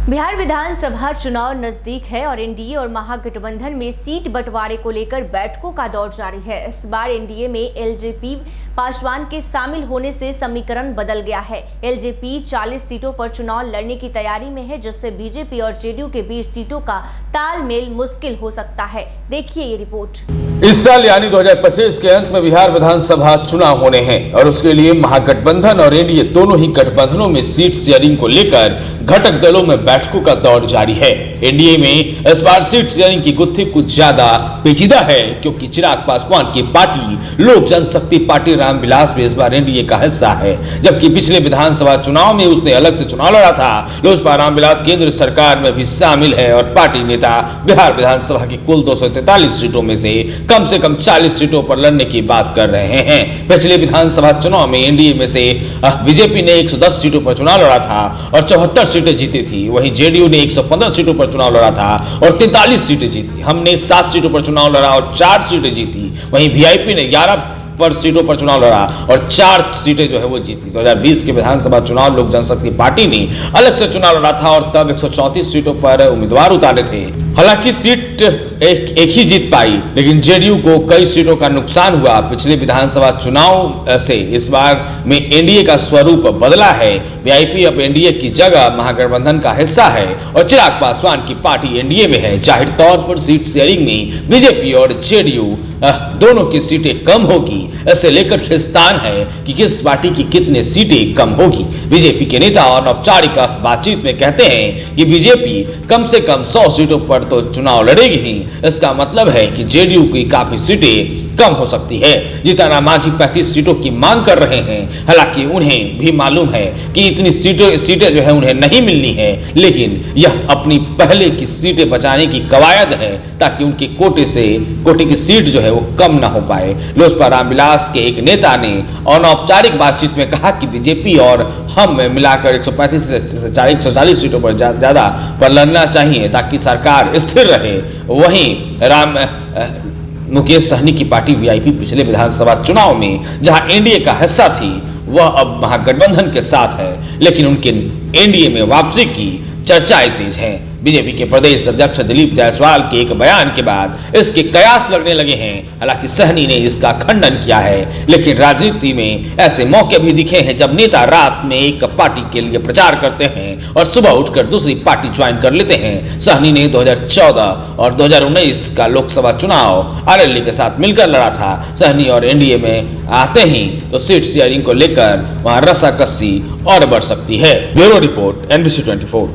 बिहार विधानसभा चुनाव नजदीक है और एनडीए और महागठबंधन में सीट बंटवारे को लेकर बैठकों का दौर जारी है। इस बार एनडीए में एलजेपी पासवान के शामिल होने से समीकरण बदल गया है। एलजेपी 40 सीटों पर चुनाव लड़ने की तैयारी में है, जिससे बीजेपी और जेडीयू के बीच सीटों का तालमेल मुश्किल हो सकता है। देखिए ये रिपोर्ट। इस साल यानी 2025 के अंत में बिहार विधानसभा चुनाव होने हैं और उसके लिए महागठबंधन और एनडीए दोनों ही गठबंधनों में सीट शेयरिंग को लेकर घटक दलों में बैठकों का दौर जारी है। एनडीए में इस बार सीट शेयरिंग की गुत्थी कुछ ज्यादा पेचीदा है, क्योंकि चिराग पासवान की पार्टी लोक जनशक्ति पार्टी रामविलास भी इस बार एनडीए का हिस्सा है, जबकि पिछले विधानसभा चुनाव में उसने अलग से चुनाव लड़ा था। लोजपा रामविलास केंद्र सरकार में भी शामिल है और पार्टी नेता बिहार विधानसभा की कुल 243 सीटों में से कम 40 सीटों पर लड़ने की बात कर रहे हैं। पिछले विधानसभा चुनाव में एनडीए में से बीजेपी ने 110 सीटों पर चुनाव लड़ा था और 74 सीटें जीती थी। वहीं जेडीयू ने 115 सीटों पर चुनाव लड़ा था और 43 सीटें जीती। हमने 7 सीटों पर चुनाव लड़ा और 4 सीटें जीती। वहीं वीआईपी ने 11 सीटों पर चुनाव लड़ा और 4 सीटें जो है वो जीती। 2020 के विधानसभा चुनाव लोक जनशक्ति पार्टी ने अलग से चुनाव लड़ा था और तब 134 सीटों पर उम्मीदवार उतारे थे। हालांकि सीट एक ही जीत पाई, लेकिन जेडीयू को कई सीटों का नुकसान हुआ। पिछले विधानसभा चुनाव से इस बार में एनडीए का स्वरूप बदला है। वीआईपी अब एनडीए की जगह महागठबंधन का हिस्सा है और चिराग पासवान की पार्टी एनडीए में है। जाहिर तौर पर सीट शेयरिंग में बीजेपी और जेडीयू दोनों की सीटें कम होगी। इसे लेकर खिस्तान है कि किस पार्टी की कितने सीटें कम होगी। बीजेपी के नेता अनौपचारिक बातचीत में कहते हैं कि बीजेपी कम से कम 100 सीटों पर तो चुनाव लड़ेगी ही। इसका मतलब है कि जेडीयू की काफी सीटें कम हो सकती है। जीतन मांझी 35 सीटों की मांग कर रहे हैं। हालांकि उन्हें भी मालूम है कि इतनी सीटें जो है उन्हें नहीं मिलनी है, लेकिन यह अपनी पहले की सीटें बचाने की कवायद है ताकि उनके कोटे की सीट जो है वो कम ना हो पाए। लोजपा रामविलास के एक नेता ने अनौपचारिक बातचीत में कहा कि बीजेपी और हम मिलाकर 135 से 140 सीटों पर ज्यादा पर लड़ना चाहिए ताकि सरकार स्थिर रहे। वहीं मुकेश सहनी की पार्टी वीआईपी पिछले विधानसभा चुनाव में जहां एनडीए का हिस्सा थी, वह अब महागठबंधन के साथ है, लेकिन उनके एनडीए में वापसी की चर्चाएं तेज हैं। बीजेपी के प्रदेश अध्यक्ष दिलीप जायसवाल के एक बयान के बाद इसके कयास लगने लगे हैं। हालांकि सहनी ने इसका खंडन किया है, लेकिन राजनीति में ऐसे मौके भी दिखे हैं जब नेता रात में एक पार्टी के लिए प्रचार करते हैं और सुबह उठकर दूसरी पार्टी ज्वाइन कर लेते हैं। सहनी ने 2014 और 2019 का लोकसभा चुनाव आरएलडी के साथ मिलकर लड़ा था। सहनी और एनडीए में आते ही तो सीट शेयरिंग को लेकर वहां रस्साकसी और बढ़ सकती है। Bureau report, NBC 24।